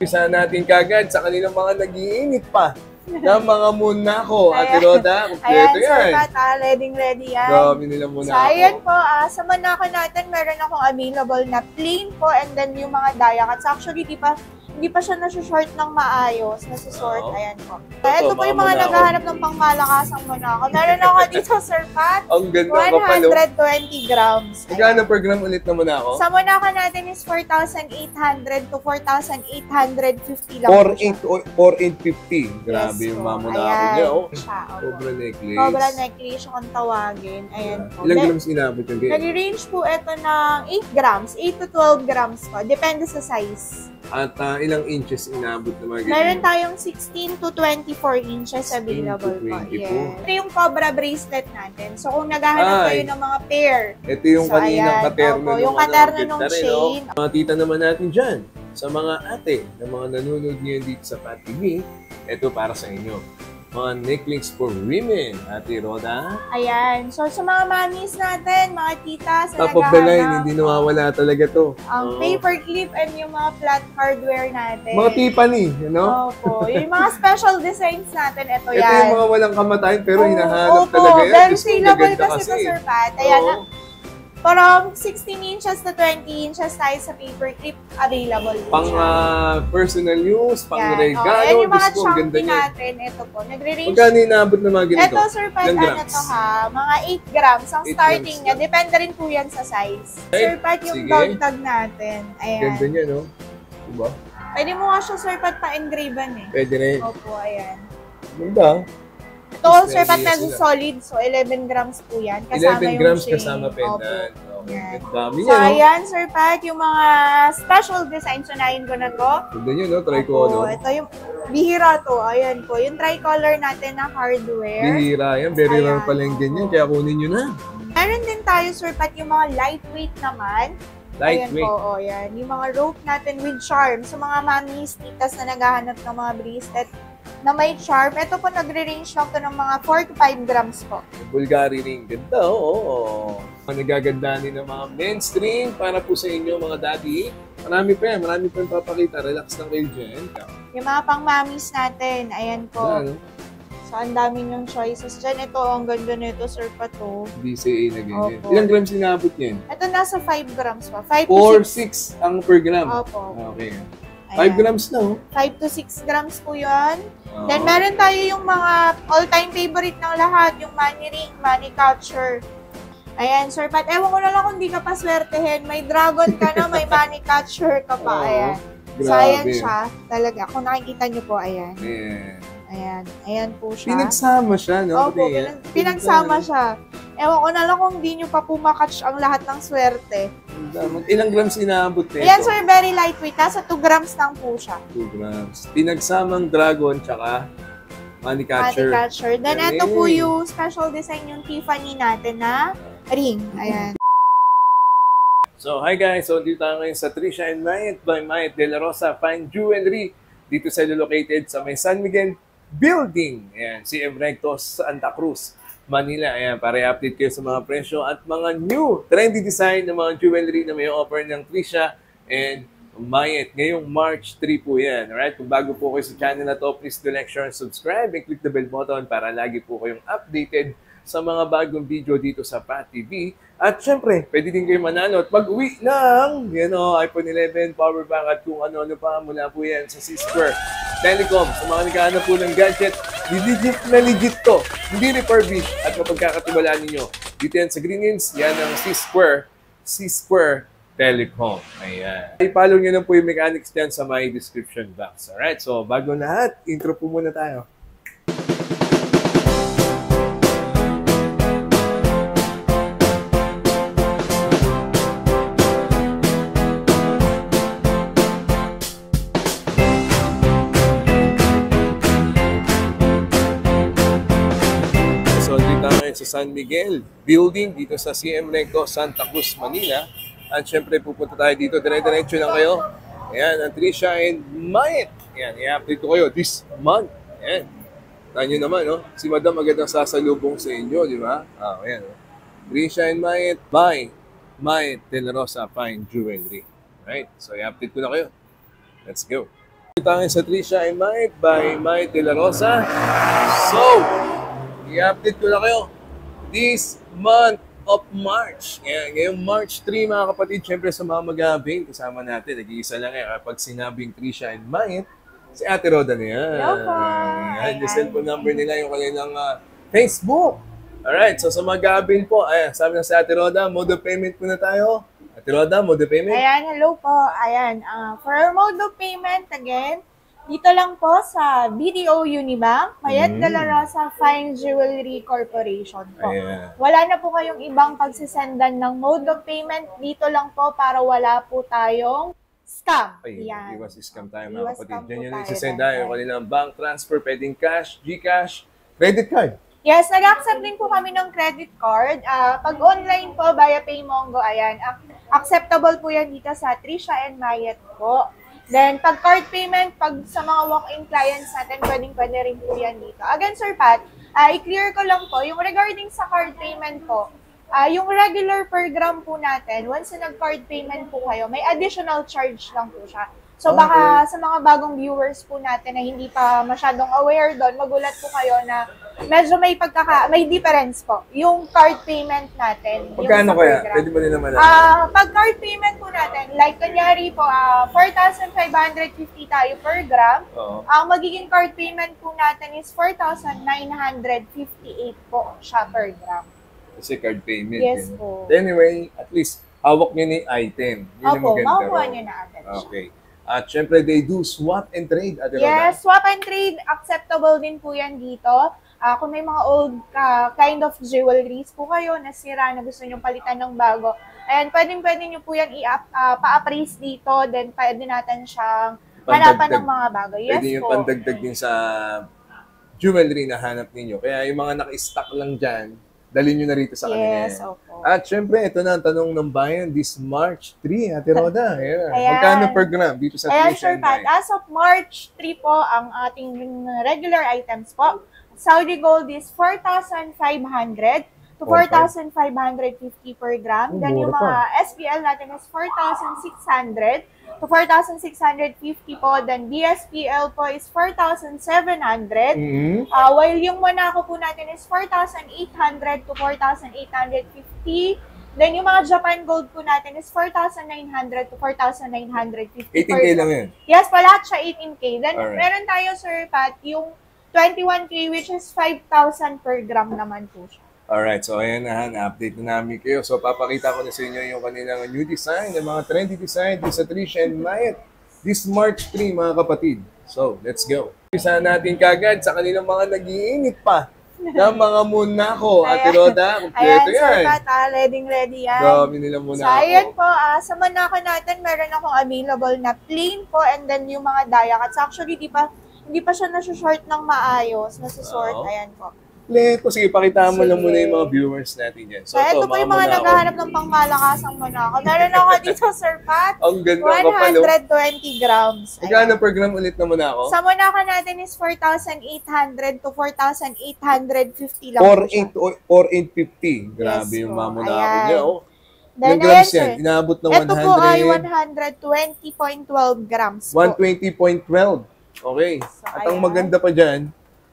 Umpisa natin kagad sa kanilang mga nag-iinit pa na mga Monaco. Ate Roda, kompleto yan. Ayan, Sir Pat, ready yan. Dami nila Monaco. So, ayan po, sa Monaco natin, meron akong available na plain po and then yung mga die cuts. Actually, hindi pa siya nasa-short ng maayos, nasa-sort, ayan po. Ito po yung mga naghahanap ng pangmalakasang Monaco. Meron ako dito, Sir Pat, ang ganda 120 grams. Magkano per gram ulit na Monaco? Sa Monaco natin is 4,800 to 4,850 lang po siya. 4,850. Grabe yung mga Monaco niya. Cobra necklace. Cobra necklace kung tawagin. Ayan po. Ilang grams inabot yung ganyan? Nag-range po ito ng 8 grams, 8 to 12 grams po. Depende sa size. At ilang inches inabot na mga ganyan? Meron tayong 16 to 24 inches available po. Yeah. Ito yung Cobra bracelet natin. So kung naghahanap kayo ng mga pair. Ito yung kaninang katerno. Yung katerno ng chain. Mga tita naman natin dyan, sa mga ate na mga nanonood ngayon dito sa Pat TV, ito para sa inyo. Mga necklace for women, Ate Roda. Ayan. So, sa mga mommies natin, mga titas, top of the line, hindi nawawala talaga to. Ang paper clip and yung mga flat hardware natin. Mga Tiffany, you know? Opo. Yung mga special designs natin, ito yan. Ito yung mga walang kamatayan, pero hinahanap talaga yan. Very saleable kasi ito, Sir Pat. Ayan. Parang 16 inches to 20 inches tayo sa paper clip available. Pang personal use, pang regalo. Yan yung mga chunky natin. Ito po. Nagre-range. Magkano inabot na mga ganito? Ito, Sir Pat, ano to ha? Mga 8 grams ang starting niya. Depende rin po yan sa size. Sir Pat, yung dog tag natin. Ayan. Ganda niya, no? Diba? Pwede mo nga siya, Sir Pat, pa-engraven eh. Pwede rin. Opo, ayan. Ganda. Ito, Sir Pat, na solid. So, 11 grams po yan. Kasama 11 grams kasama pendant. Okay. Dami so, ayan, Sir Pat, yung mga special designs, unahin ko na to. Ganda nyo, no? Tricolor. Ito yung bihira to. Ayan po. Yung tricolor natin na hardware. Bihira yan. Very rare pala yung ganyan. Kaya kunin nyo na. Meron din tayo, Sir Pat, yung mga lightweight naman. Lightweight. Ayan po, yan. Yung mga rope natin with charm. So, mga mommies, titas na naghahanap ng mga bracelet na may charm. Ito po, nagre-range lang to ng mga 4 to 5 grams po. Bulgari ring. Ganda, oo. Nagagandanin ng mga men's ring para po sa inyo, mga daddy. Marami pa yung papakita. Relax lang kayo dyan. Yung mga pang-mommies natin, ayan po. Ano? So, ang dami ng choices dyan. Ito, ang ganda nito, Sir Pato. DCA na ganyan. Ilang grams inabot yan? Ito, nasa 5 grams pa. 5 to 6 ang per gram? Opo. Okay. 5 grams na, oh. 5 to 6 grams po yun. Then, meron tayo yung mga all-time favorite ng lahat. Yung money ring, money catcher. Ayan, Sir Pat. Ewan ko na lang kung di ka pa swertehin. May dragon ka na, may money catcher ka pa. Ayan. So, ayan siya. Talaga. Kung nakikita nyo po, ayan. Ayan. Ayan po siya. Pinagsama siya, no? Opo, pinagsama siya. Ewan ko na lang kung di nyo pa pumakatch ang lahat ng swerte. Ilang grams inaabot nito? Ayan, Sir, very lightweight. Nasa 2 grams lang po siya. 2 grams. Pinagsamang dragon, tsaka money catcher. Money catcher. Then, ito po yung special design yung Tiffany natin na ring. Ayan. So, hi guys. So, dito tayo ngayon sa Trisha and Mayet by Mayet De La Rosa Fine Jewelry. Dito sa located sa may San Miguel Building. Ayan, CM Rectos, Santa Cruz, Manila. Ayan, para i-update kayo sa mga presyo at mga new trendy design ng mga jewelry na may offer ng Trisha and Mayet. Ngayong March 3 po yan. Alright? Kung bago po kayo sa channel na to, please do like, share, and subscribe and click the bell button para lagi po kayong updated sa mga bagong video dito sa Pat TV. At syempre, pwede din kayo manalo at mag-uwi ng iPhone 11, power bank at kung ano-ano pa mula po yan sa C-Square Telecom. Sa mga naghahanap po ng gadget, legit na legit to. Hindi refurbished at mapagkakatiwalaan ninyo. Dito yan sa Green Hills, yan ang C-Square Telecom. Ayan. I-follow nyo lang po yung mechanics dyan sa my description box. Alright, so bago lahat, intro po muna tayo. Sa San Miguel Building dito sa CM Rectos, Santa Cruz, Manila. At syempre pupunta tayo dito, dire-diretso lang kayo. Ayan, ang Trisha and Mayet. Ayan, i-update ko kayo this month. Ayan. Tayo naman, no? Si Madam agad ang sasalubong sa inyo, di ba? Ayan, no? Trisha and Mayet by Mayet De La Rosa Fine Jewelry. Right? So i-update ko na kayo. Let's go. Tayo sa Trisha and Mike by Mike De La Rosa. So, i-update ko na kayo. This month of March. Ngayong March 3 mga kapatid, syempre sa mga mag-avail, kasama natin, nag-iisa lang kapag sinabing Trisha and Mike, si Ate Roda na yan. Hello po. Yan, yung cellphone number nila, yung kanilang Facebook. Alright, so sa mag-avail po, sabi na si Ate Roda, mode of payment muna tayo. Ate Roda, mode of payment? Ayan, hello po. Ayan, for our mode of payment, again, dito lang po sa BDO Unibank, Mayet De La Rosa Fine Jewelry Corporation po. Ayan. Wala na po kayong ibang pagsisendan ng mode of payment. Dito lang po para wala po tayong scam. Ay, Yan. iwas scam tayo mga Iwas kapatid. scam po Diyan yun tayo, nagsisend tayo. tatay. Kanilang bank transfer, pwedeng cash, GCash, credit card. Yes, nag-accept din po kami ng credit card. Pag online po, via Paymongo, ayan, acceptable po yan dito sa Trisha and Mayet po. Then, pag card payment, pag sa mga walk-in clients natin, pwede rin po yan dito. Again, Sir Pat, i-clear ko lang po, yung regarding sa card payment po, yung regular per gram po natin, once na nag-card payment po kayo, may additional charge lang po siya. So baka sa mga bagong viewers po natin na hindi pa masyadong aware doon, magulat po kayo na medyo may difference po. Yung card payment natin. Magkano yung kaya? per gram. Pwede ba nila malaman? Pag card payment po natin, like kanyari po, 4,550 tayo per gram. Oo. Ang magiging card payment po natin is 4,958 po siya per gram. Kasi card payment. Yes yun. po. Anyway, at least, hawak nyo ni item. Yun ang Opo, maganda. makukuha raw. nyo na agad siya. Okay. At syempre, they do swap and trade. Ate Roda. Yes, swap and trade, acceptable din po yan dito. Kung may mga old kind of jewelries po kayo na sira na gusto nyo palitan ng bago, ayan, pwede nyo po yan pa-appraise dito, then pwede natin siyang hanapan ng mga bago. Yes Pwede yung po. pandagdag din sa jewelry na hanap ninyo. Kaya yung mga naka-stock lang dyan, dalhin nyo na rito sa kanila. Yes, opo. At syempre, ito na ang tanong ng bayan this March 3, Ate Roda. Ayan. Ayan. Magkano per gram dito sa Ayan, Trisha Sir and Pat, Mike? as of March 3 po, ang ating regular items po, Saudi gold is 4,500 to 4,550 per gram. Then yung mura mga SPL natin is 4,600 to 4,650 po. Then BSPL po is 4,700. Mhm. While yung Monaco po natin is 4,800 to 4,850. Then yung mga Japan gold po natin is 4,900 to 4,950 per 18K gram. lang yun. Yes, lahat siya 18K. Then Alright. meron tayo, Sir Pat, yung 21K which is 5,000 per gram naman po siya. Alright, so ayan na, na-update na namin kayo. So papakita ko na sa inyo yung kanilang new design, yung mga trendy design dito sa Trisha and Mayet this March 3 mga kapatid. So, let's go. Isa natin kagad sa kanilang mga nag-iinit pa na mga Monaco. Ate Roda, Ayan, kompleto Sir yan. Pat, ready yan. Dami nila So, Monaco. ayan po, sa Monaco natin, meron akong available na plain po and then yung mga die cuts. Actually, hindi pa siya nasushort ng maayos, nasusort. Oo. Ayan po. Kompleto. Sige, pakita mo lang Sige. muna yung mga viewers natin dyan. So, ito po yung mga Monaco. naghahanap ng pangmalakasang Monaco. Meron ako dito, Sir Pat, Ang ganda kapalo. 120 grams. Magkano Ayan. per gram ulit na Monaco? Sa Monaco natin is 4,800 to 4,850 lang po siya. 4,850. Grabe Yes yung po. mga Monaco Ayan. niya. Oh. Then, Ilang grams ayan, yan? sir. Inaabot ng Ito po ay 100. 120.12 grams po. 120.12. Okay. So, At ang ayan. maganda pa dyan,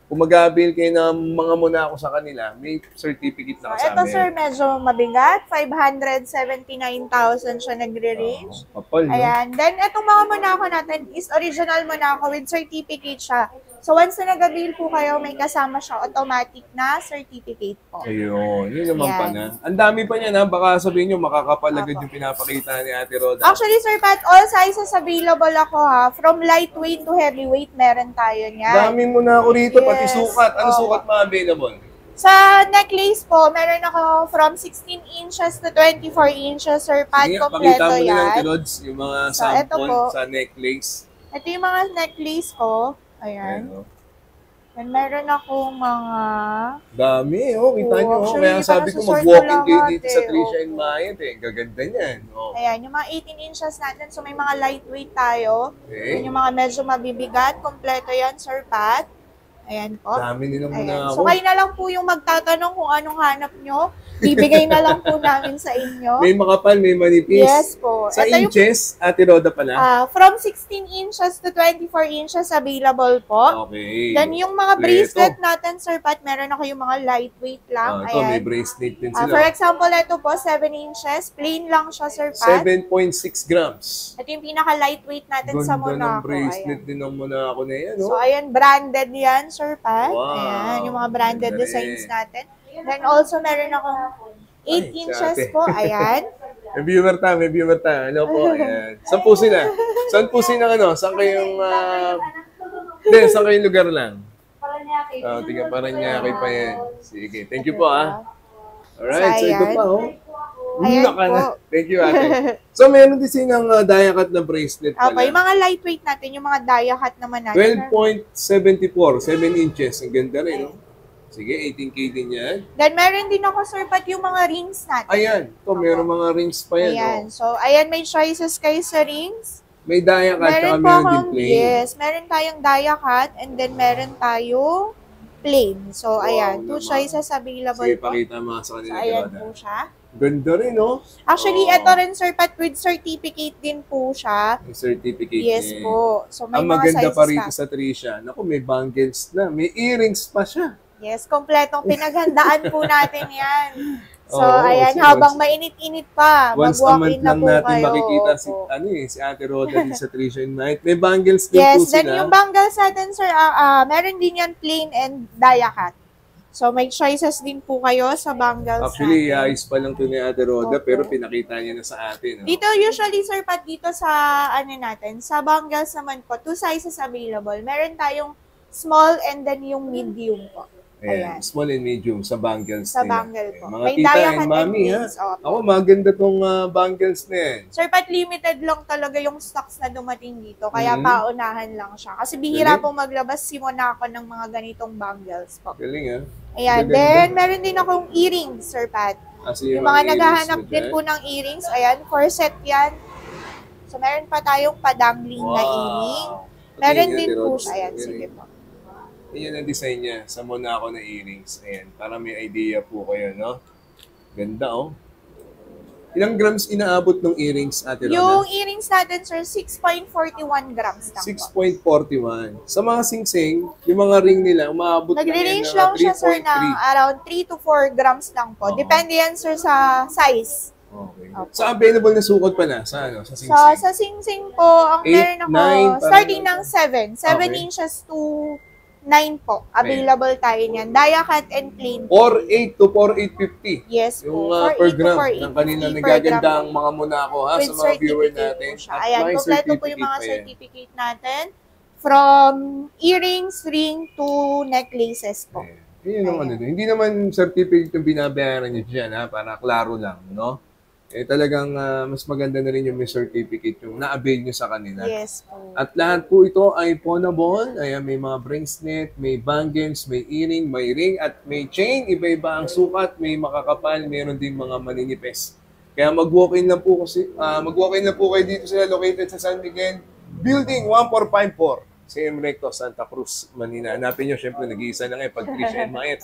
kung mag-avail kayo ng mga Monaco sa kanila, may certificate na Ito, kasama. sir, medyo mabigat. 579,000 siya nagre-range. Kapal, no? Ayan. Then, itong mga Monaco natin is original Monaco with certificate siya. So, once na nag-avail po kayo, may kasama siya automatic na certificate po. Ayun, yun naman Yan. pa na. Ang dami pa niyan ha, baka sabihin nyo makakapalagad Opo. yung pinapakita ni Ate Roda. Actually, Sir Pat, all sizes available ako ha. From lightweight to heavyweight, meron tayo niyan. Dami mo na ako rito, pati Yes. sukat. Ano Opo. sukat ma-available? Sa necklace po, meron ako from 16 inches to 24 inches, Sir Pat. Sige, pakita Kompleto mo nilang yan. Tilods, yung mga So, eto sample po. sa necklace. Ito yung mga necklace ko. Ayan. Ayan, oh. And meron akong mga... Dami, oh. Kita Oo, nyo, oh. actually, Kaya hindi pa sabi ko, nasusort mag-walking na kayo lahat, dito sa eh. Trisha and Opo. Mayet, eh. Gaganda niyan. Oh. Ayan, yung mga 18 inches natin. So, may mga lightweight tayo. Okay. Yun yung mga medyo mabibigat. Kompleto yan, Sir Pat. Ayan po. Dami nilang muna Ayan. ako. So, kayo na lang po yung magtatanong kung anong hanap nyo. Bibigay na lang po namin sa inyo. May makapal, may manipis. Yes po. Sa Ito inches, Ate Roda pala? From 16 inches to 24 inches available po. Okay. Then yung mga bracelet natin, Sir Pat, meron ako yung mga lightweight lang. Ito, may Ayan. bracelet din sila. For example, ito po, 7 inches. Plain lang siya, Sir Pat. 7.6 grams. Ito yung pinaka-lightweight natin sa Ganda ng Monaco. bracelet Ayan. din ng Monaco na yan, So, no? ayan, branded yan, Sir Pat. Wow. Ayan, yung mga branded Ganda designs rin. natin. Then also, meron akong 8 Ay, inches si ate. po. Ayan. May viewer ta, may viewer ta. Ano po? Ayan. Saan po sila? Saan po sila, ano? Saan kayong, hindi, saan kayong lugar lang? Paranaque. Tiga Paranaque pa yan. Sige, thank you po, Alright, so So, ito ayan. pa, Ayan Naka na. po. Thank you, ate. So, meron din silang die-cut na bracelet Okay, yung pala. mga lightweight natin, yung mga dia cut naman natin. 12.74, 7 inches. Ang ganda rin, no? Sige, 18K din yan. Then, meron din ako, Sir Pat, yung mga rings natin. Ayan, ito, meron mga rings pa yan, Ayan. no? So, ayan, may choices kayo sa rings. May die-cut, tsaka Meron po meron din akong, plain. yes, meron tayong dia cut and then meron tayong plain. So, Wow, ayan, two naman. choices available Sige, po. pakita mo sa So, kanila. ayan Roda. po siya. Ganda rin, no? Actually, Oo. ito rin, Sir Pat, with certificate din po siya. May certificate Yes niya. po. So, may Ang mga maganda sizes pa rito na. sa Tricia, naku, may bangles na. May earrings pa siya. Yes, kompletong pinaghandaan po natin yan. So, Oo, ayan, so habang mainit-init pa, Once a month mag-walk-in na lang po natin kayo. makikita si, Opo. si Ate Roda din sa Tricia and Night. May bangles din po Yes, then sila. yung bangles natin, sir, meron din yan plain and dia cut. So, may choices din po kayo sa bangles Actually, natin. ayos pa lang to ni Ate Roda, Opo. pero pinakita niya na sa atin. No? Dito, usually, sir, Pat, dito sa, ano natin, sa bangles naman po, two sizes available. Meron tayong small and then yung medium po. Ayan, Ayan. small and medium sa bangles Sa nila. bangle po. Mga May tita dia and cut and mami, ha? rings. Opo. Ako, maganda tong bangles na yan. Sir Pat, limited lang talaga yung stocks na dumating dito. Kaya Mhm. paunahan lang siya. Kasi bihira Galing. pong maglabas si Monaco ng mga ganitong bangles po. Galing, ha? Ayan. Gaganda. Then, meron din akong earrings, Sir Pat. Kasi Yung mga earrings naghahanap mo din dyan. po ng earrings, ayan, corset yan. So, meron pa tayong padangling na earring. Meron Tingnan, din Ate po Rods. siya. Ayan, Galing. sige po. Ayan ang design niya sa Monaco na earrings. Ayan, para may idea po kayo, no? Ganda, oh. Ilang grams inaabot ng earrings, Ate Yung Rona? earrings natin, sir, 6.41 grams lang po. 6.41. Sa mga singsing, yung mga ring nila, umaabot na yan Nagre-range ng lang siya, sir, ng 3.3. around 3 to 4 grams lang po. Oo. Depende yan, sir, sa size. Okay. Opo. Sa available na sukot pala, sa ano, sa So, singsing? sa Sing-Sing po, ang 8, meron ako, 9, starting parang- ng 7. 7 Okay. inches to 9 po. Available tayo niyan. Dia cut and plain. 4.8 to 4.850. Yes Yung po. per 4.8 to gram 4.850 ng kanina per nagaganda gram ang mga Monaco, ha, with sa mga viewer certificate natin. po siya. At Ayan, may kompleto po yung certificate mga pa yan. certificate natin. From earrings, ring to necklaces po. Ayan. Yun yung ano, hindi naman certificate yung binabayaran nyo dyan, ha, para klaro lang, no? Eh talagang mas maganda na rin yung may certificate yung na-avail nyo sa kanila. Yes po. At lahat po ito ay pawnable. Ayan, may mga bracelet, may bangles, may earring, may ring, at may chain. Iba-iba ang sukat, may makakapal, meron din mga maninipes. Kaya mag-walk-in lang po kayo dito sila located sa San Miguel, Building 1454, CM Recto, Santa Cruz, Manila. Hanapin nyo, syempre nag-iisa na ngayon pag Tricia and Maet.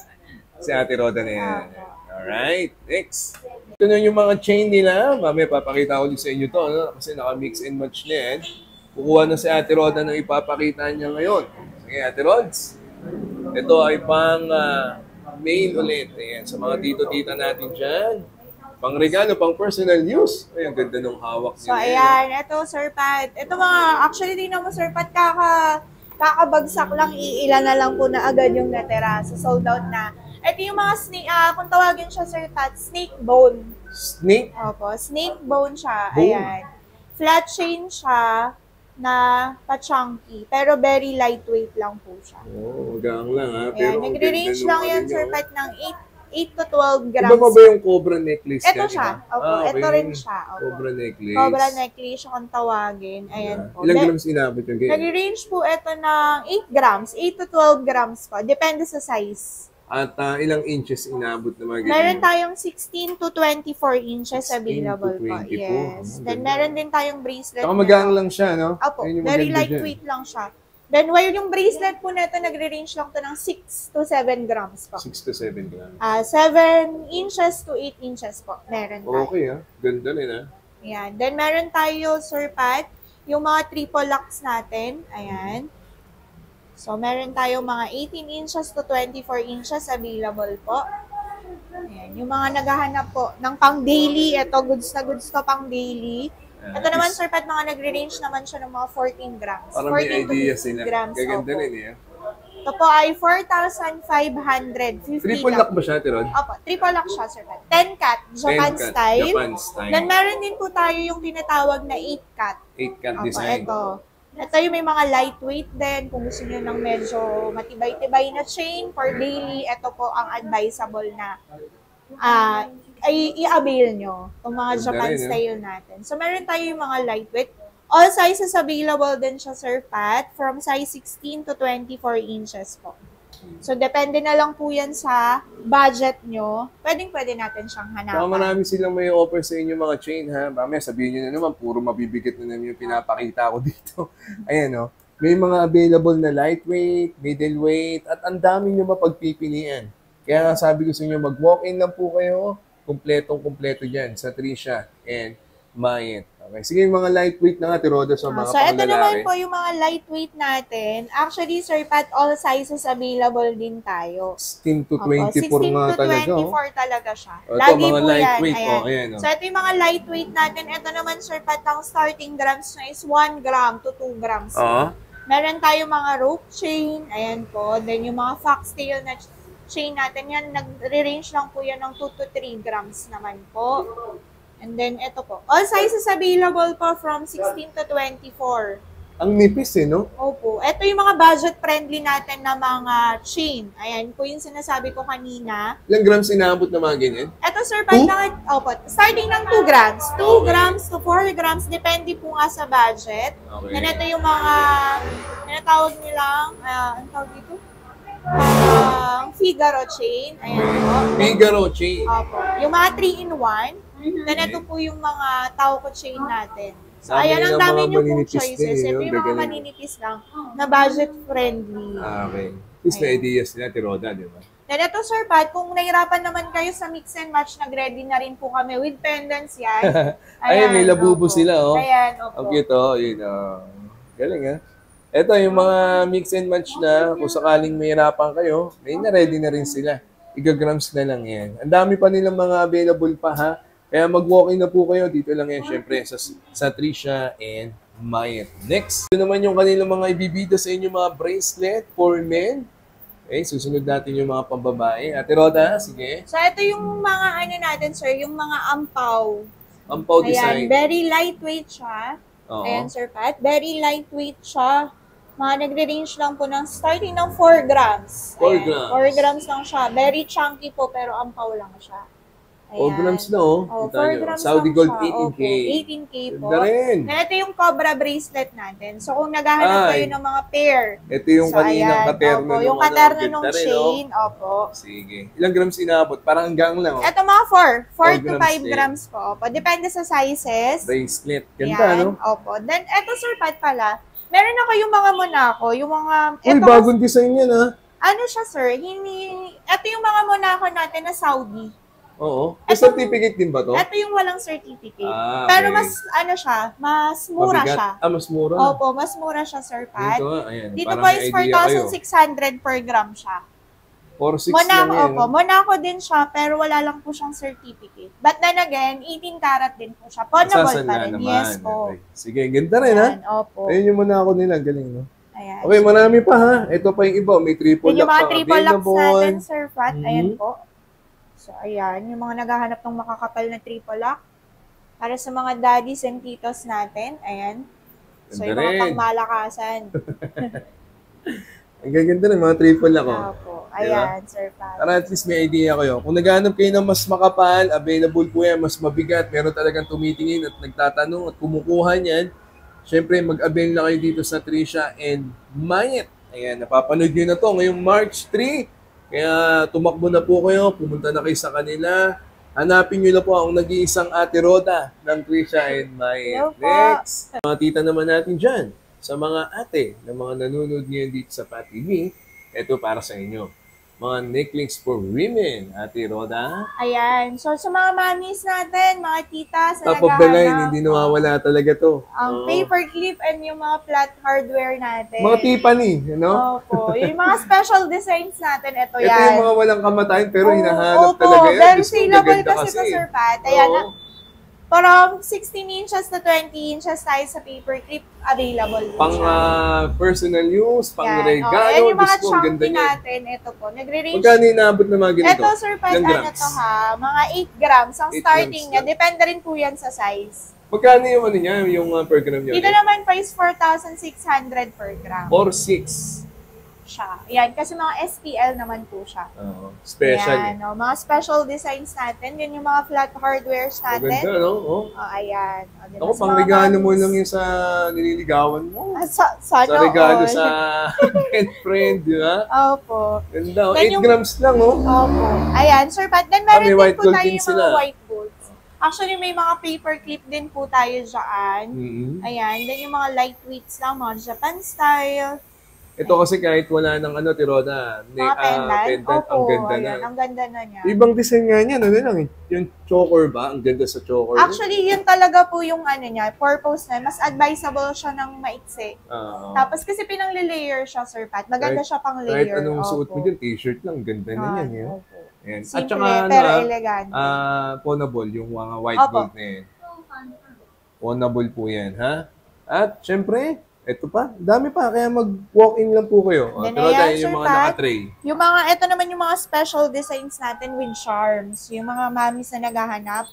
Si Ate Roda na yan. Alright, next. Ito na yung mga chain nila. Mamaya papakita ko din sa inyo to, no? Kasi naka-mix and match na yan. Kukuha na si Ate Roda ng ipapakita niya ngayon. Sige, Ate Rods. Ito ay pang mail ulit. Ayan, sa mga tito-tita natin dyan. Pang regalo, pang personal use. Ay, ang ganda ng hawak So, niya. ayan. Ito, Sir Pat. Ito mga, actually, di naman, Sir Pat, kakabagsak lang, iilan na lang po na agad yung natira. So, sold out na. Ito yung mga snake, kung tawagin siya, Sir Pat, snake bone. Snake. Opo, snake bone siya. Bone. Ayan. Flat chain siya na pa-chunky. Pero very lightweight lang po siya. Oh, gang lang, ha? Ayan, ang nagre-range ganda lang nung yan, ano Sir niya, Pat, ng 8 to 12 oh. grams. Iba pa ba yung cobra necklace Ito yan, siya. iba? Opo, okay. ito rin siya. Opo. Cobra necklace. Cobra necklace siya kung tawagin. Ayan po. Ilang grams inabot yung ganyan? Nag-range po ito ng 8 grams, 8 to 12 grams po. Depende sa size. At ilang inches inabot na mga ganyan? Meron tayong 16 to 24 inches 16 to available po. 20 po. Yes. Ah, Then ganda. meron din tayong bracelet. Saka na- magaan lang siya, no? Opo, Ayun yung very maganda lightweight lang siya. Then, while yung bracelet po na ito, nagre-range lang to ng 6 to 7 grams po. 6 to 7 grams. 7 inches to 8 inches po. Meron tayo. Okay, ganda rin, Ayan. Then, meron tayo, Sir Pat, yung mga triple locks natin. Ayan. So, meron tayo mga 18 inches to 24 inches available po. Ayan. Yung mga naghahanap po ng pang-daily, ito, goods na goods to pang-daily. Ito naman, Sir Pat, mga nagre-range naman siya ng mga 14 grams. Parang may 14 to idea 15 sila. grams. Gaganda Opo. rin, Ito po ay 4,550 Triple lock ba siya, Tirod? Opo, triple lock siya, Sir Pat. 10 cat, Japan 10 cat, style. Japan style. Then meron din po tayo yung tinatawag na 8 cat. 8 cat Opo, design. ito yung may mga lightweight din. Kung gusto niyo ng medyo matibay-tibay na chain for daily, ito po ang advisable na ay i-avail nyo itong mga Ganda Japan rin, style natin. So, meron tayo yung mga lightweight. All sizes available din siya, Sir Pat, from size 16 to 24 inches po. So, depende na lang po yan sa budget nyo. Pwede natin siyang hanapan. Baka marami silang may offer sa inyo mga chain, ha? Mamaya sabihin nyo na naman, puro mabibigat na naman yung pinapakita ko dito. Ayan, may mga available na lightweight, middleweight, at ang dami nyo mapagpipilian. Kaya nga sabi ko sa inyo, mag-walk-in lang po kayo. Kompletong-kompleto dyan sa Trisha and Mayet. Okay. Sige, yung mga lightweight na nga, Tiroda, sa mga So, ito panglalaki. naman po yung mga lightweight natin. Actually, Sir Pat, all sizes available din tayo. 16 to 24 16 nga to talaga. 24 talaga siya. Ito, Lagi mga po lightweight. yan. Ayan. So, ito yung mga lightweight natin. Ito naman, Sir Pat, ang starting grams na is 1 gram to 2 grams. Meron tayo mga rope chain. Ayan po. Then, yung mga foxtail na chain natin, yan, nagre-range lang po yan ng 2 to 3 grams naman po. And then, ito po. All sizes available po from 16 to 24. Ang nipis, no? Opo. Ito yung mga budget-friendly natin na mga chain. Ayan po yung sinasabi ko kanina. Ilang grams inaabot na mga ganyan? Ito, Sir Pat, opo, starting ng 2 grams. 2 grams to 4 grams, depende po nga sa budget. Okay. And ito yung mga, tinatawag nilang, ang tawag dito? Figaro chain. Ayan po. Figaro chain. Opo. Yung mga 3-in-1. Then ito po yung mga Tauco chain natin. So, ayan, ang dami nyo pong choices. Ito yung mga maninipis lang na budget-friendly. Okay. At least may ideas nila, Tiroda, di ba? Then ito, Sir Pat, kung nahirapan naman kayo sa mix and match, nag-ready na rin po kami with pendants yan. Ayan, may labubo sila, Ayan, opo. Ang cute, Yun, galing, Ito, yung mga mix and match na, kung sakaling mahirapan kayo, may na-ready na rin sila. Igagrams na lang yan. Ang dami pa nilang mga available pa, ha? Kaya mag-walk-in na po kayo. Dito lang yan, syempre, sa Trisha and Mayet. Next, ito naman yung kanilang mga ibibida sa inyo mga bracelet for men. Okay, susunod natin yung mga pambabae. Ate Roda, sige. So, ito yung mga ano natin, sir, yung mga ampaw. Ampaw design. Ayan, very lightweight siya. Oo. Ayan, Sir Pat. Very lightweight siya. Mga nagre-range lang po ng starting ng 4 grams. 4 Ayan, grams. 4 grams lang siya. Very chunky po, pero ampaw lang siya. 4 grams na, Oh, Kita 4 nyo. grams Saudi lang Gold siya. 18K. Opo, 18K po. Ganda rin. And ito yung Cobra bracelet natin. So, kung naghahanap kayo ng mga pair. Ito yung So, kaninang ayan, katerno opo, yung nung katerno ganda nung rin, chain. Opo. Sige. Ilang grams inaabot? Parang hanggang lang, Ito mga 4. 4 to 5 grams din. grams po. Opo. Depende sa sizes. Bracelet. Ganda, Yan. Opo. Then, eto, Sir Pat pala. Meron ako yung mga Monaco. Yung mga... Uy, eto, bagong design yan, ano siya, sir? Ito yung mga Monaco natin na Saudi. Oo. May certificate din ba to? Ito yung walang certificate. Ah, Pero okay. mas, ano siya, mas mura Mabigat. siya. Mas mura. Opo, mas mura siya, Sir Pat. Dito, ayan. Dito Parang po may is idea kayo. 4,600 per gram siya. 4,600 Monaco, lang yan. opo. Monaco din siya, pero wala lang po siyang certificate. But then again, 18 karat din po siya. Pawnable Masasanla pa rin. naman. Yes po. Okay. Sige, ganda rin, ha? Ayan, opo. Ayun yung muna ako nila. Galing, no? Ayan. Okay, marami pa, ha? Ito pa yung iba. May triple Yun yung lock mga pa triple locks available. natin, Sir Pat. Ayan Mhm. po. So, ayan. Yung mga naghahanap ng makakapal na triple lock. Para sa mga daddies and titos natin. Ayan. So, Ganda yung mga rin. pangmalakasan. Ang gaganda rin, mga triple lock, Opo. Ayan, Sir Pat. Para at least may idea kayo. Kung naghahanap kayo ng mas makapal, available po yan, mas mabigat, meron talagang tumitingin at nagtatanong at kumukuha niyan, syempre mag-avail na kayo dito sa Trisha and Mayet. Ayan, napapanood nyo na to ngayong March 3. Kaya tumakbo na po kayo, pumunta na kayo sa kanila. Hanapin nyo na po ang nag-iisang Ate Roda ng Trisha and Mayet. Hello po. Next, mga tita naman natin dyan. Sa mga ate na mga nanonood ngayon dito sa Pat TV, ito para sa inyo. Mga necklace for women, Ate Roda. Ayan. So, sa mga mamis natin, mga titas na Top of the line, naghahanap, hindi nawawala talaga to. ang paper clip and yung mga flat hardware natin. Mga Tiffany, ano? Opo. Yung mga special designs natin, ito Ito yan. yung mga walang kamatayan pero Oo, hinahanap opo, talaga yan. very Diyos ko, saleable gaganda kasi ito, Sir Pat. Ayan, Oo. parang 16 inches to 20 inches tayo sa paper clip available. Pang personal use, pang Yan. regalo. Ayan yung mga Diyos ko, ang ganda chunky niya. natin. Ito po. Nagre-range. Magkano inaabot na mga ganito? Ito, Sir Pat, Ilang ano grams? to ha? Mga 8 grams ang 8 starting grams niya. lang. Depende rin po yan sa size. Magkano yung ano niya, yung per gram niya? Dito naman price 4,600 per gram. Or 6. Siya. Yan, kasi mga SPL naman po siya. Oo. Special. Ayan, oh, mga special designs natin. Yan yung mga flat hardwares natin. Maganda, no? Oh. Oh, ayan. O, diba? Ako, Sa pang mga regalo mo mamis. lang yung sa nililigawan mo. Sana Sa regalo all. sa friend, di ba? Opo. Ganda. Oh. Then 8 yung- grams lang, oh. Opo. Ayan, Sir Pat. Then meron may din white po gold tayo din yung sila. mga white golds. Actually, may mga paper clip din po tayo dyan. Mm-hmm. Ayan. Then yung mga lightweights lang, mga Japan style. Ito kasi kahit wala ng ano, Tiroda, Mga pendant. pendant, ang Opo, ganda ayan, na. ang ganda na niya. Ibang design nga niya, ano lang eh. Yung choker ba? Ang ganda sa choker. Actually, yun talaga po yung ano niya, purpose na. Mas advisable siya ng maiksi. Tapos kasi pinang-layer siya, Sir Pat. Maganda siya pang kahit layer. anong suot mo Opo. dyan, t-shirt lang, ganda na yan. Eh. Opo. Ayan. At Simple, saka, pero ano, elegant. ponable, yung mga white Opo. gold na yan. Ponable po yan, ha? At, syempre, ito pa, dami pa, kaya mag-walk-in lang po kayo. Then, Pero ayan, yung Sir mga Pat. naka-tray. Yung mga, ito naman yung mga special designs natin with charms. Yung mga mamis na naghahanap.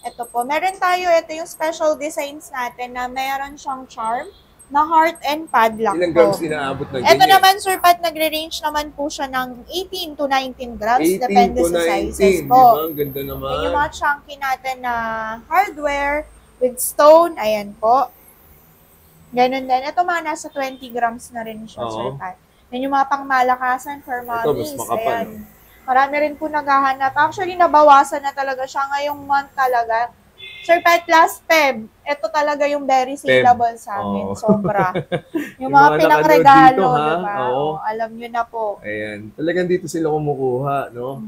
Ito po, meron tayo, ito yung special designs natin na mayroon siyang charm na heart and padlock Ilang po. grams inaabot na Ito ganyan? naman, Sir Pat, nagre-range naman po siya ng 18 to 19 grams. 18 Depende to sa 19, sizes di po. ba? Ang ganda naman. Yan yung mga chunky natin na hardware with stone. Ayan po. Ganun din. Ito mga nasa 20 grams na rin siya, Oo. Sir Pat. Yan yung mga pangmalakasan for Ito, mommies. mas makapal, Ayan. Marami rin po naghahanap. Actually, nabawasan na talaga siya ngayong month talaga. Sir Pat, last Feb, ito talaga yung very saleable sa amin. Oo. Sobra. Yung Yung mga mga pinangregalo, nakanood dito, ha? diba? Oo. Oo, alam nyo na po. Ayan. Talagang dito sila kumukuha, no?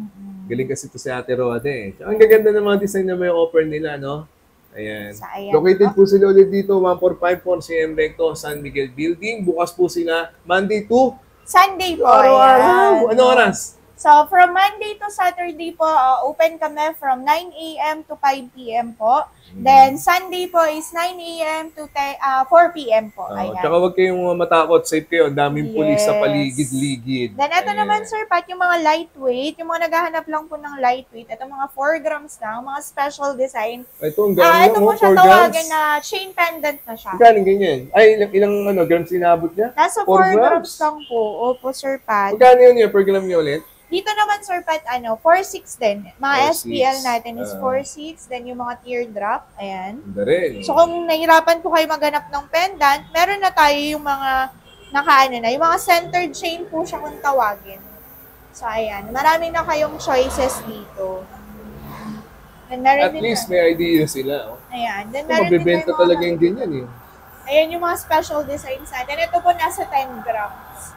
Galing kasi ito si Ate Rode. Eh. Ang gaganda ng mga design na may offer nila, no? Ayan. Sa ayan, Located no? po sila ulit dito, 1454 CM Recto, San Miguel Building. Bukas po sila Monday to Sunday po. araw-araw. ayan. Ano oras? So, from Monday to Saturday po, open kami from 9 a.m. to 5 p.m. po. Then, Sunday po is 9 a.m. to 4 p.m. po. Ayan. Tsaka huwag kayong matakot. Safe kayo. Ang daming pulis sa Yes. paligid-ligid. Then, ito Ayan. naman, Sir Pat, yung mga lightweight, yung mga naghahanap lang po ng lightweight, ito mga 4 grams lang, mga special design. Ito, ang ganda Ito po siya 4 tawagan grams. na chain pendant na siya. Galing ganyan. Ay, ilang grams inabot niya? Nasa 4 4 grams grams. lang po. Opo, Sir Pat. Magkano yun per gram niya ulit? Dito naman, Sir Pat, 4.6 din. Mga 4.6. SPL natin is 4.6. Then yung mga teardrop, ayan. Ganda rin. So kung nahirapan po kayo maghanap ng pendant, meron na tayo yung mga yung mga centered chain po siya kung tawagin. So ayan, marami na kayong choices dito. Then meron At din least may idea sila. Oh. ayan, then Kung meron din mabibenta tayong talaga mga, yung ganyan eh. ayan yung mga special designs natin. Ito po nasa 10 grams.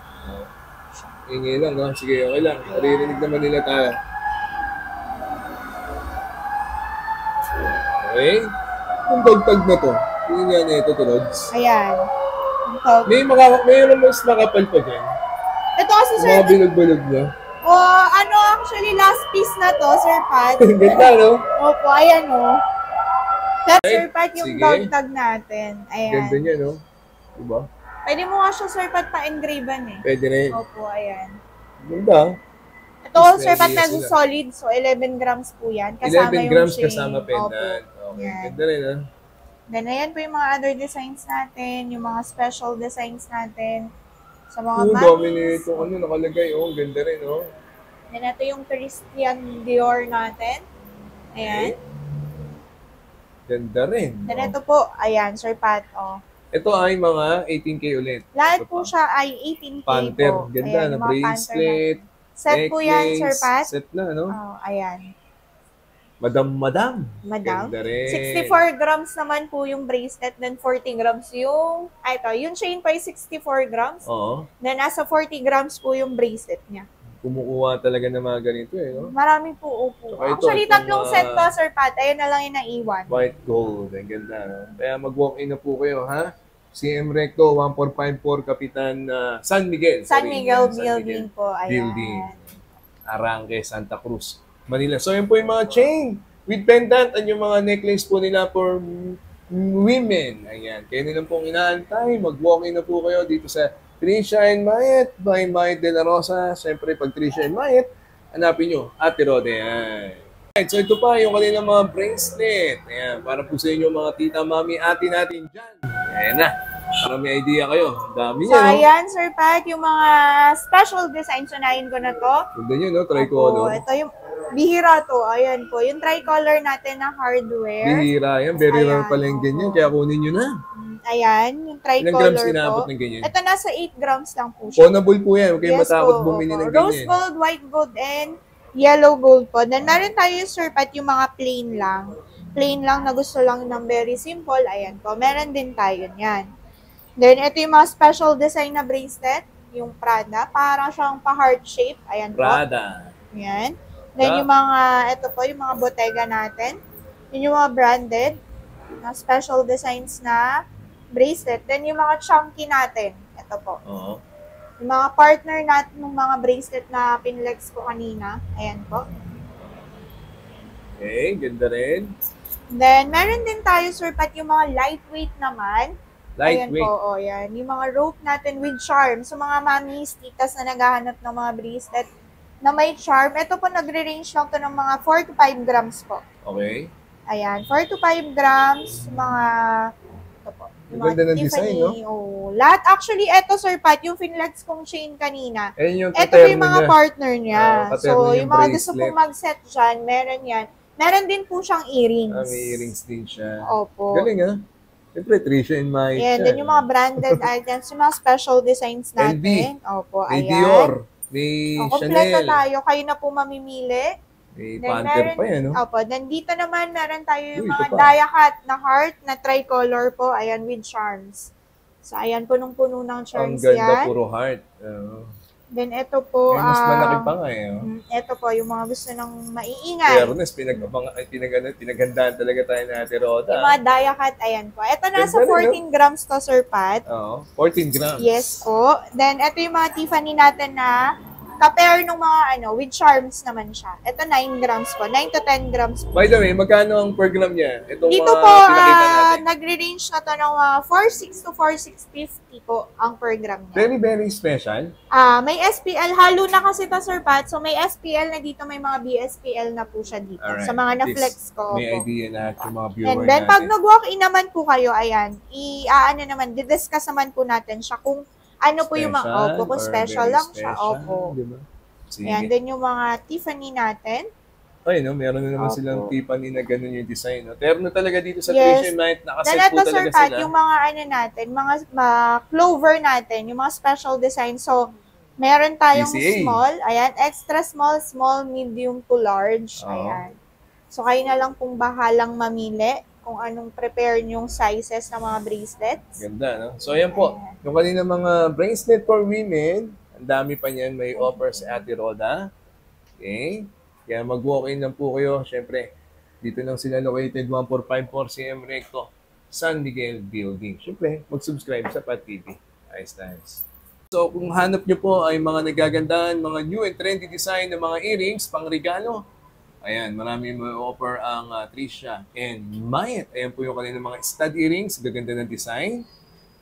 Ingay lang, no? Sige, okay lang. Naririnig naman nila tayo. Okay. Yung dagtag na to, yun nga na ito, Rods. Ayan. Ito, Mayroon mas makapal pa dyan. ito kasi, Sir, Mga bilog-bilog na. actually last piece na to, Sir Pat. Ganda, no? Opo, ayan o. That's Right, Sir Pat yung sige. dog tag natin. Ayan. Ganda niya, no? Diba? Pwede mo nga siya, Sir Pat, pa-engraven eh. Pwede rin. Opo, ayan. Ganda. Ito, Mas Sir Pat, may idea sila. solid. So, 11 grams po yan. Kasama 11 yung grams chain. kasama pendant. Opo. Okay, Yan. ganda rin, ha? Then, ayan po yung mga other designs natin. Yung mga special designs natin. Sa mga Oo, dami mamis. nito. Ano, nakalagay. Oh, ganda rin, oh. Then, ito yung Christian Dior natin. Ayan. Ganda rin. Then, Oh. ito po. Ayan, Sir Pat. Oh. Ito ay mga 18K ulit. Lahat Ito po pa. siya ay 18K Panther. po. Ganda Ayan, na yung mga panther bracelet. natin. Set po yan, Sir necklace, Pat. Set na, no? Oh, ayan. Madam. Madam. Ganda rin. 64 grams naman po yung bracelet, then 40 grams yung, yung chain pa yung 64 grams. Oo. Then nasa 40 grams po yung bracelet niya. Kumukuha talaga ng mga ganito eh, no? Marami po upo. Saka ito, Actually, itong, tatlong set to, Sir Pat. Ayun na lang yung naiwan. White gold. Ang ganda, no? Kaya mag-walk-in na po kayo, ha? CM Recto, 1454 Kapitan San Miguel. San Miguel Building po. Ayan. Building. Arangke, Santa Cruz, Manila. So, yun po yung mga chain with pendant at yung mga necklace po nila for women. Ayan. Kaya nilang pong inaantay. Mag-walk-in na po kayo dito sa Trisha and Mayet by Mayet De La Rosa. Siyempre, pag Trisha and Mayet, hanapin nyo, Ate Rode. Ayan. So, ito pa yung kanilang mga bracelet. Ayan. Para po sa inyo mga tita, mami, ate natin dyan. Ayan na. Para may idea kayo. Dami So, niya, no? ayan, Sir Pat, yung mga special designs, unahin ko na to. Ganda nyo, no? Tricolor. Ito yung bihira to. Ayan po. Yung tricolor natin na hardware. Bihira yan. Very rare Ayan, pala yung ganyan. Kaya kunin nyo na. Ayan, yung Ilang tricolor grams inaabot po. ng ganyan? Ito nasa 8 grams lang po siya. Ponable po yan. Huwag kayong matakot po, bumili ng Rose ganyan. gold, white gold, and yellow gold po. Then, meron tayo, Sir Pat, yung mga plain lang. Plain lang na gusto lang ng very simple. Ayan po. Meron din tayo yan. Then, ito yung mga special design na bracelet. Yung Prada. Parang siyang pa-heart shape. Ayan po. Prada. Ayan. Then, yung mga, ito po, yung mga Bottega natin. Yun yung mga branded na special designs na bracelet. Then, yung mga chunky natin. Ito po. Oo. Yung mga partner natin ng mga bracelet na pinlex ko kanina. Ayan po. Okay, ganda rin. Then, meron din tayo, Sir Pat, yung mga lightweight naman. Ayan Lightweight. po, yan. Yung mga rope natin with charm. So, mga mamis, titas na naghahanap ng mga bracelet na may charm. Ito po, nagre-range lang to ng mga 4 to 5 grams po. Okay. Ayan, 4 to 5 grams, mga, ito po. Yung mga Ganda ng design, no? Oh, lahat, actually, ito, Sir Pat, yung finlex kong chain kanina. Ayan yung Ito po yung mga niya. partner niya. paterno So, yung yung mga gusto bracelet. pong mag-set dyan, meron yan. Meron din po siyang earrings. May earrings din siya. Opo. Galing, ha? Siyempre, Trisha and Mike. Yan, then yung mga branded items, yung mga special designs natin. Opo, May ayan. Dior. May Kompleto Chanel. tayo. Kayo na po mamimili. May Then Panther pa yan, no? Opo, then dito naman meron tayo yung Uy, mga ito pa. Diacat na heart na tricolor po. Ayan, with charms. So, ayan, punong-puno ng Ang charms ganda, yan. puro heart. Then ito po, Mas malaki pa nga, eh. ito po, yung mga gusto ng maiingay. Fairness, pinaghandaan talaga tayo na Ate Roda. Yung mga Diacat, ayan po. Ito nasa Ganda rin, 14 grams to, Sir Pat. Oo, 14 grams. Yes po. Then, ito yung mga Tiffany natin na ka-pair ng mga with charms naman siya. Ito 9 grams po. 9 to 10 grams po. By the way, magkano ang per gram niya? Itong Dito mga po, pinakita natin. nagre-range na to ng 4.6 to 4.650 po ang per gram niya. Very, very special. May SPL. Halo na kasi to, Sir Pat. So, may SPL na dito. May mga BSPL na po siya dito. Alright. Sa mga At least na-flex ko. May po. idea na yung mga viewer And then, natin. pag nag-walk-in naman po kayo, ayan, didiscuss naman po natin siya kung ano po yung mga, opo, kung or special very lang siya, special, opo. Diba? Sige. Ayan, then yung mga Tiffany natin. Ay, no, meron na naman Opo. silang Tiffany na ganun yung design. No? Terno talaga dito sa Yes. Trisha Night. Then Nakaset po ito, Sir talaga Pat, sila. yung mga natin, mga clover natin, yung mga special design. So, meron tayong PCA. small, ayan, extra small, small, medium to large, Oo. ayan. So, kayo na lang pong bahalang mamili kung anong prepare yung sizes ng mga bracelets. Ganda, no? So, ayan po. Yung kanina mga bracelet for women, ang dami pa niyan. May offer si Ate Roda. Okay? Kaya mag-walk-in lang po kayo. Siyempre, dito lang sila located 1454 CM Recto, San Miguel Building. Siyempre, mag-subscribe sa Pat TV. Nice. So, kung hanap nyo po ay mga nagagandahan, mga new and trendy design ng mga earrings, pang regalo, ayan, marami may offer ang Trisha and Mayet. Ayan po yung kanilang mga stud earrings, gaganda ng design.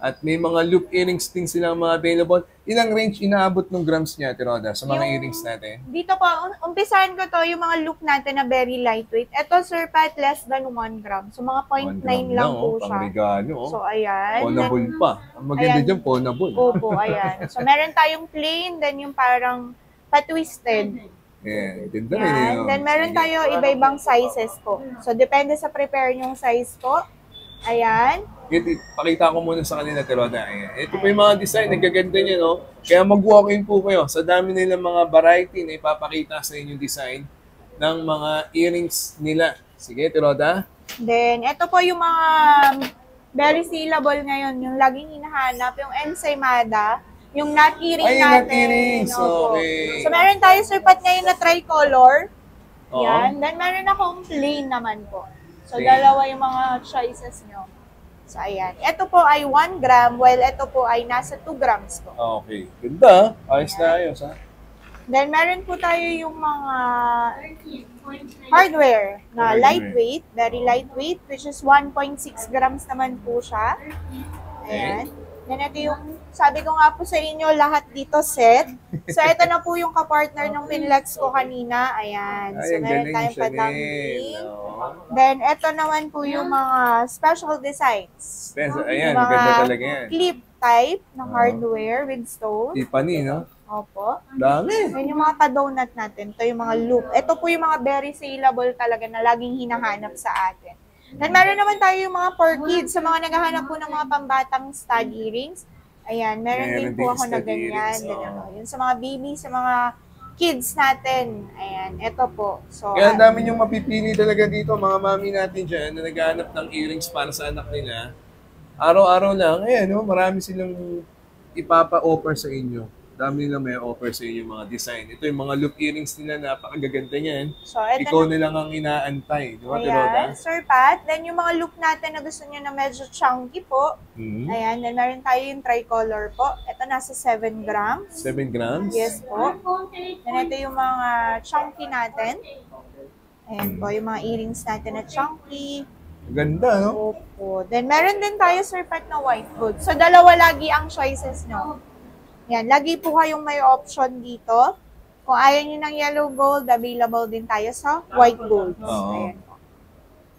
At may mga loop earrings din silang mga available. Ilang range inaabot ng grams niya, Tiroda, sa mga Yung- earrings natin? Dito po, umpisahan ko to, yung mga loop natin na very lightweight. Ito, Sir Pat, less than 1 gram. So, mga 0.9 lang po siya. Pang regalo, oh. So, ayan. Ponable Then, pa. Ang maganda ayan. dyan, ponable. Opo, ayan. So, meron tayong plain, then yung parang pa-twisted. Yeah, ganda rin Yan. yun. Then, meron tayo iba-ibang sizes po. So, depende sa prepare yung size po. Ayan. Pakita ko muna sa kanila, Tiroda. Ayan. Ito po yung mga design, nagaganda niya, no? Kaya mag-walk-in po kayo. Sa dami nilang mga variety na ipapakita sa inyong design, ng mga earrings nila. Sige, Tiroda. Then, ito po yung mga very saleable ngayon, yung laging hinahanap, yung ensaymada, yung nut earring Ay, natin. nut earrings. Opo. Okay. So, meron tayo, Sir Pat, ngayon na tricolor. Oo. Yan. Then, meron akong plain naman po. So, Plain. dalawa yung mga choices nyo. So, ayan. Ito po ay 1 gram, while ito po ay nasa 2 grams po. Okay. Ganda. Ayos na ayos, ha? Then, meron po tayo yung mga hardware na Hardware. lightweight, very lightweight, which is 1.6 grams naman po siya. Ayan. Then, ito yung, sabi ko nga po sa inyo, lahat dito set. So, ito na po yung kapartner ng Pinlex ko kanina. Ayan. Ay, So, ang meron galing, tayong Chanel. padangling. Oo. Then, ito naman po yung mga special designs. Ayan, Yung mga ganda talaga yan. clip type ng Oo. hardware with stone. Tiffany, no? Opo. Dami. Yan yung mga ka-donut natin. Ito yung mga loop. Ito po yung mga very saleable talaga na laging hinahanap sa atin. Then meron naman tayo yung mga for kids. Sa mga naghahanap po ng mga pambatang stud earrings. Ayan, meron din Meron po din ako na stud ganyan. earrings, Then, oo. ano, yun sa mga baby, sa mga kids natin. Ayan, ito po. So, Kaya ang dami yung mapipili talaga dito, mga mami natin dyan, na naghahanap ng earrings para sa anak nila. Araw-araw lang, ayan, no? Marami silang ipapa-offer sa inyo. Dami nila may offer sa inyo mga design. Ito yung mga loop earrings nila, napakagaganda niyan. so ito Ikaw na. na lang ang inaantay. Di ba, Tiroda? Ayan, Sir Pat. Then yung mga loop natin na gusto nyo na medyo chunky po. Hmm. Ayan, then meron tayo yung tricolor po. Ito nasa 7 grams. 7 grams? Yes po. Then ito yung mga chunky natin. Ayan po, yung mga earrings natin na chunky. Ganda, no? Opo. Then meron din tayo, Sir Pat, na white gold. So dalawa lagi ang choices nyo. Yan, lagi po kayong may option dito. Kung ayaw nyo ng yellow gold, available din tayo sa white gold. Oo. Ayan po.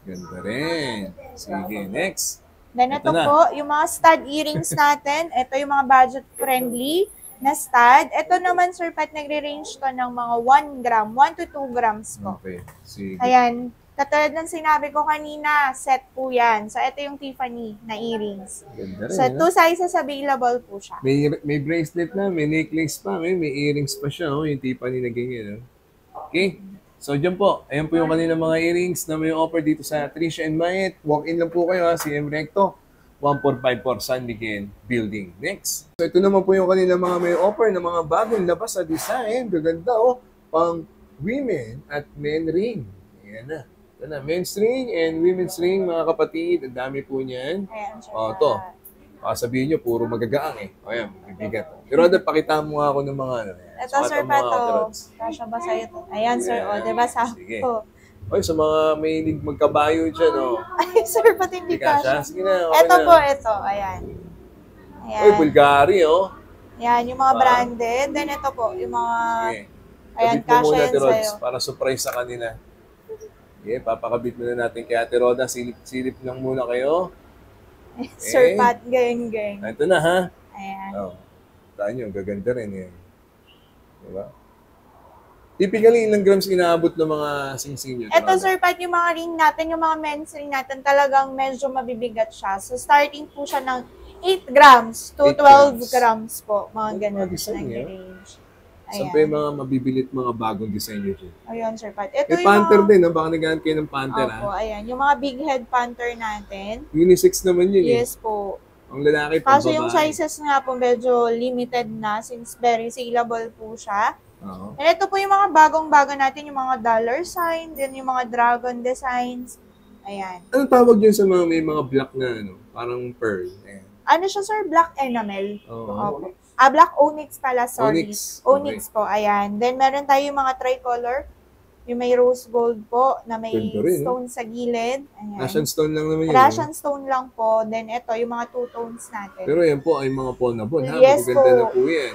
Ganda rin. Sige, next. Then Ito ito na. po, yung mga stud earrings natin. Ito yung mga budget-friendly na stud. Ito naman, Sir Pat, nagre-range to ng mga 1 gram, 1 to 2 grams po. Okay, sige. Ayan, katulad ng sinabi ko kanina, set po yan. So, ito yung Tiffany na earrings. Ganda rin, So, no? 2 sizes available po siya. May bracelet na, may necklace pa, may earrings pa siya, oh, yung Tiffany na ganyan. Oh. Okay? So, dyan po. Ayan po yung kanina mga earrings na may offer dito sa Trisha and Mayet. Walk-in lang po kayo, ha, CM Recto, 1454 San Miguel Building. Next. So, ito naman po yung kanina mga may offer na mga bagong labas sa design. Gaganda, oh. Pang women at men ring. Ayan na. Ito na, men's ring and women's ring, mga kapatid. Ang dami po niyan. Ayan, Sir Oh, Pat. to. Baka sabihin nyo, puro magagaang eh. O yan, bibigat. Pero Roda, pakita mo nga ako ng mga ano. Ito, Sir Pat, to. Kasha ba sa'yo to? Ayan, Sir. O, diba sa Sige. to? Oy, sa mga may magkabayo dyan, oh. Ay, Sir Pat, hindi Hindi ka siya. kasha. Sige na, okay Ito na. po, ito. Ayan. Ayan. Oy, Bulgari, oh. Ayan, yung mga Wow. branded. Then ito po, yung mga... Sige. Ayan, Kabit mo kasha muna, yan Ate Rods, sa'yo. para surprise sa kanila. Sige, papakabit muna natin kay Ate Roda. Silip lang muna kayo. Sir Pat, gang. Ito na, ha? Ayan. Oh. Taan nyo, gaganda rin yan. Diba? Typically, ilang grams inaabot ng mga sing-sing nyo? Ito, Roda? Sir Pat, yung mga ring natin, yung mga men's ring natin, talagang medyo mabibigat siya. So, starting po siya ng 8 grams to 8 12 grams. grams po. Mga Ay, ganun. mga design, Nag-range. Saan pa yung mga mabibilit mga bagong design nyo dyan? Ayun, Sir Pat. Ito May yung Panther mga... din, no? Baka naghahanap kayo ng Panther, Opo, ha? ayan. Yung mga big head panther natin. Unisex naman yun, eh. Yes po. Ang lalaki, pang Kaso yung babae. sizes nga po medyo limited na since very saleable po siya. Oo. And ito po yung mga bagong-bago natin, yung mga dollar sign, then yung mga dragon designs. Ayan. Anong tawag yun sa mga may mga black na, ano? Parang pearl. Ayan. Ano siya, sir? Black enamel. Oo. Opo. Black onyx pala, sorry. Onyx. Onyx po, ayan. Then meron tayo yung mga tricolor. Yung may rose gold po, na may Ganda rin, stone sa gilid. Ayan. Russian stone lang naman yun. Russian stone lang po. Then ito, yung mga two tones natin. Pero yan po ay mga pawnable, ha? Yes Magaganda po. na po yan.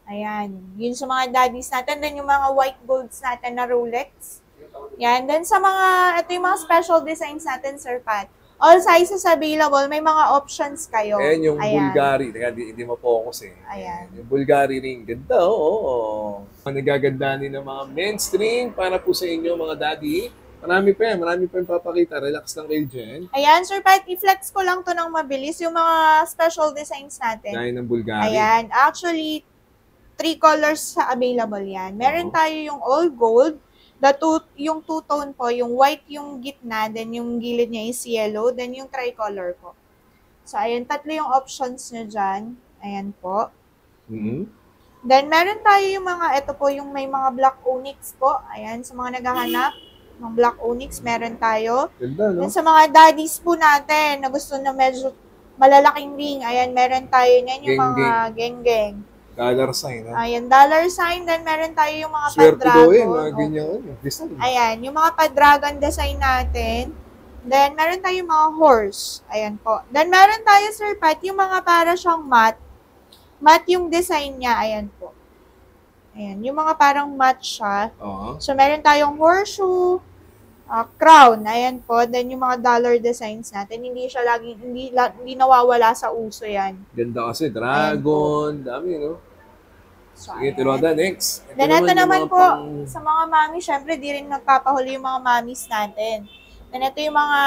Ayan. Yun sa mga daddies natin. Then yung mga white golds natin na Rolex. Yan. Then sa mga, ito yung mga special designs natin, Sir Pat. All sizes available. May mga options kayo. Ayan yung Ayan. Bulgari. Teka, hindi ma-focus eh. Ayan. Yung Bulgari ring. Ganda, oo. Nagaganda din ng mga men's ring para po sa inyo, mga daddy. Marami pa yan. Marami pa yung papakita. Relax lang kayo dyan. Ayan, Sir Pat. I-flex ko lang to ng mabilis. Yung mga special designs natin. Dahil ng Bulgari. Ayan. Actually, 3 colors sa available yan. Meron tayo yung all gold. Yung two-tone po, yung white yung gitna, then yung gilid niya is yellow, then yung tricolor po. So, ayan, tatlo yung options nyo dyan. Ayan po. Then, meron tayo yung ito po, yung may mga black onyx po. Ayan, sa mga naghahanap ng black onyx, meron tayo. Ganda, no? Then, sa mga daddies po natin, na gusto na medyo malalaking ring, ayan, meron tayo niyan, yung mga geng-geng. Dollar sign, ha? Ayan, dollar sign. Then, meron tayo yung mga Swerte pa-dragon. daw yun, mga ganyan. Design. Ayan, yung mga pa-dragon design natin. Then, meron tayo yung mga horse. Ayan po. Then, meron tayo, Sir Pat, yung mga para siyang matte. Matte yung design niya. Ayan po. Ayan, yung mga parang matte siya. So, meron tayong horseshoe, crown. Ayan po. Then, yung mga dollar designs natin. Hindi siya laging, hindi nawawala sa uso yan. Ganda kasi. Dragon. Dami, no? So, sige, Tiroda, next. Then, ito naman po, sa mga mami, syempre, di rin nagpapahuli yung mga mamis natin. Then, ito yung mga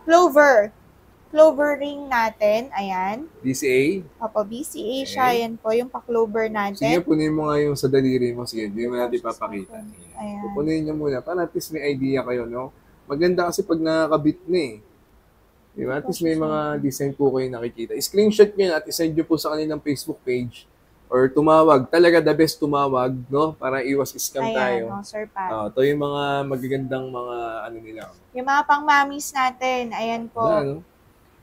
clover ring natin. Ayan. BCA? Opo, BCA siya. Ayan po, yung pa-clover natin. Sige, punin mo nga yung sa daliri mo. Sige, hindi mo natin papakita. Ayan. Pupunin niyo muna. Para at least may idea kayo, no? Maganda kasi pag nakakabit na eh. Diba? At least may mga design po kayo nakikita. I-screenshot nyo at isend nyo po sa kanilang Facebook page or tumawag. Talaga the best tumawag, no? Para iwas scam tayo. Ayan, Sir Pat. Ito yung mga magagandang mga ano nila. Yung mga pang-mamis natin. Ayan po. Ano?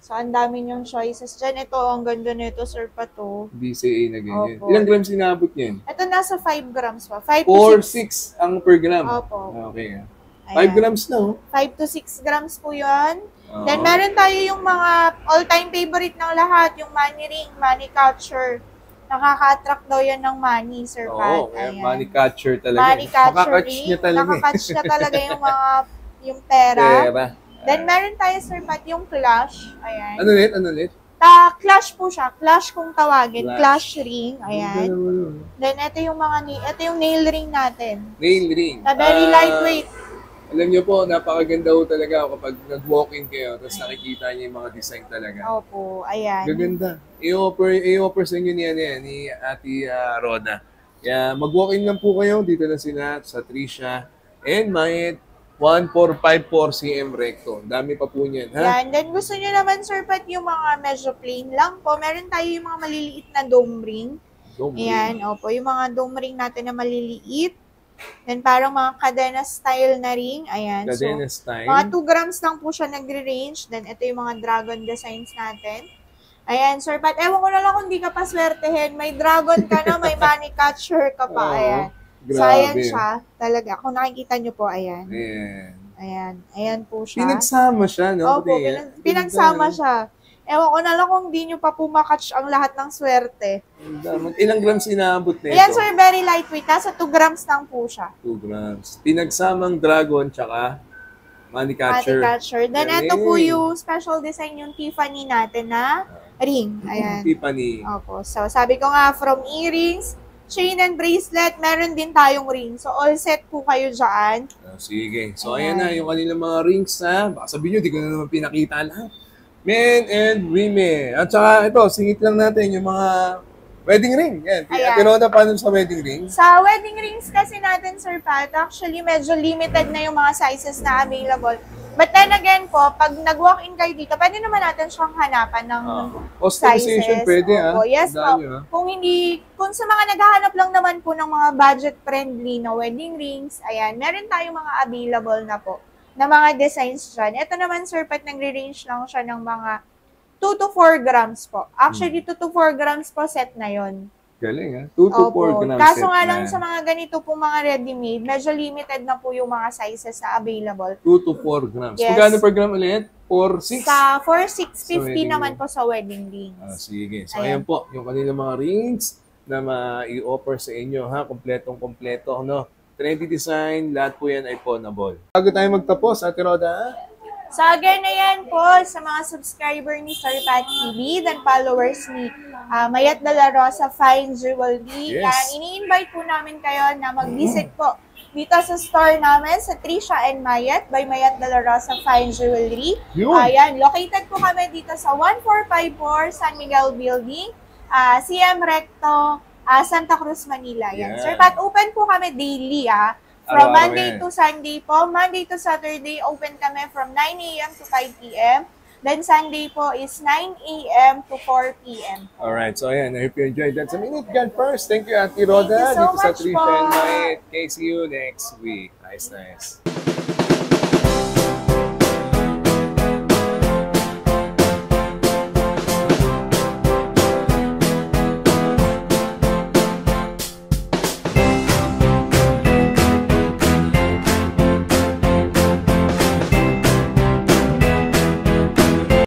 So, ang dami yung choices dyan. Ito, ang ganda nito, Sir Pat. BCA na ganyan. Opo. Ilang grams inabot niyan? Ito, nasa 5 grams pa. 5 to 4, 6. 6 ang per gram. Opo. Okay. 5 Ayan. grams na, 5 to 6 grams po yun. Then, meron tayo yung mga all-time favorite ng lahat. Yung money ring, money catcher. Nakaka-attract daw yan ng money, Sir Pat. Ayan. Money catcher talaga. Money catcher Makakatch ring. niya talaga. Nakakatch niya talaga yung pera. Pera. Then, meron tayo, Sir Pat, yung clash. Ayan. Ano ulit? Clash po siya. Clash kung tawagin. Clash ring. Ayan. Then, ito yung nail ring natin. Nail ring. Very lightweight. Alam niyo po, napakaganda ho talaga kapag nag-walk-in kayo tapos nakikita niyo yung mga design talaga. Opo, ayan. Gaganda. I-offer sa inyo ni Ate Roda. Kaya mag-walk-in lang po kayo. Dito na sila sa Trisha and Mayet 1454 CM Recto. Dami pa po niyan, ha? Yan. Then gusto niyo naman, Sir Pat, yung mga medyo plain lang po. Meron tayo yung mga maliliit na dome ring. Ayan, opo. Yung mga dome ring natin na maliliit. Then parang mga cadena style na ring. Ayan. Cadena style. Mga 2 grams lang po siya nagre-range. Then ito yung mga dragon designs natin. Ayan, Sir Pat. Ewan ko na lang kung di ka pa swertehin. May dragon ka na, may money catcher ka pa. Ayan. Grabe. So, ayan siya. Talaga. Kung nakikita nyo po, ayan. Ayan. Ayan. Ayan po siya. Pinagsama siya, no? Opo, pinagsama siya. Ewan ko na lang kung di nyo pa pumakatch ang lahat ng swerte. Ilang grams inaabot na ito? Ayan, sir, very lightweight. Nasa 2 grams lang po siya. 2 grams. Pinagsamang dragon tsaka money catcher. Money catcher. Then, ito po yung special design yung Tiffany natin na ring. Ayan. Tiffany. Opo. So, sabi ko nga, from earrings, chain and bracelet, meron din tayong ring. So, all set po kayo dyan. Sige. So, ayan na, yung kanilang mga rings na, baka sabihin nyo, di ko na naman pinakita lahat. Men and women. At saka ito, singit lang natin yung mga wedding ring. Yan. Ate Roda, paano sa wedding ring? Sa wedding rings kasi natin, Sir Pat, actually medyo limited na yung mga sizes na available. But then again po, pag nag-walk-in kayo dito, pwede naman natin siyang hanapan ng customization sizes. pwede, Opo, yes po. Kung sa mga naghahanap lang naman po ng mga budget-friendly na wedding rings, ayan, meron tayong mga available na po na mga designs dyan. Ito naman, Sir Pat, nagre-range lang siya ng mga 2 to 4 grams po. Actually, 2 to 4 grams po set na yon. Galing, ha? 2 to 4 grams Kaso set nga na. lang sa mga ganito po mga ready-made, medyo limited na po yung mga sizes na available. 2 to 4 grams. Yes. Magkano per gram ulit? 4, 6? Sa 4,650 naman po sa wedding rings. Sige. So, ayan po, yung kanilang mga rings na ma-i-offer sa inyo, ha? Kompletong-kompleto, no? Trendy design, lahat po yan ay pawnable. Bago tayo magtapos, Ate Roda, So again na yan po sa mga subscriber ni Sir Pat TV and followers ni Mayet de la Rosa Fine Jewelry. Yes. Yan, ini-invite po namin kayo na mag-visit po dito sa store namin sa Trisha and Mayet by Mayet de la Rosa Fine Jewelry. Ayan, located po kami dito sa 1454 San Miguel Building, CM Recto, Santa Cruz, Manila. Yan. Sir Pat, open po kami daily From Araw-araw Monday yan. to Sunday po. Monday to Saturday, open kami from 9 a.m. to 5 p.m. Then Sunday po is 9 a.m. to 4 p.m. Alright, so ayan, I hope you enjoyed that. Sa Minute Gun first, thank you Auntie Roda Thank you so dito sa much Trisha po. and Mike. Okay, see you next week. Nice.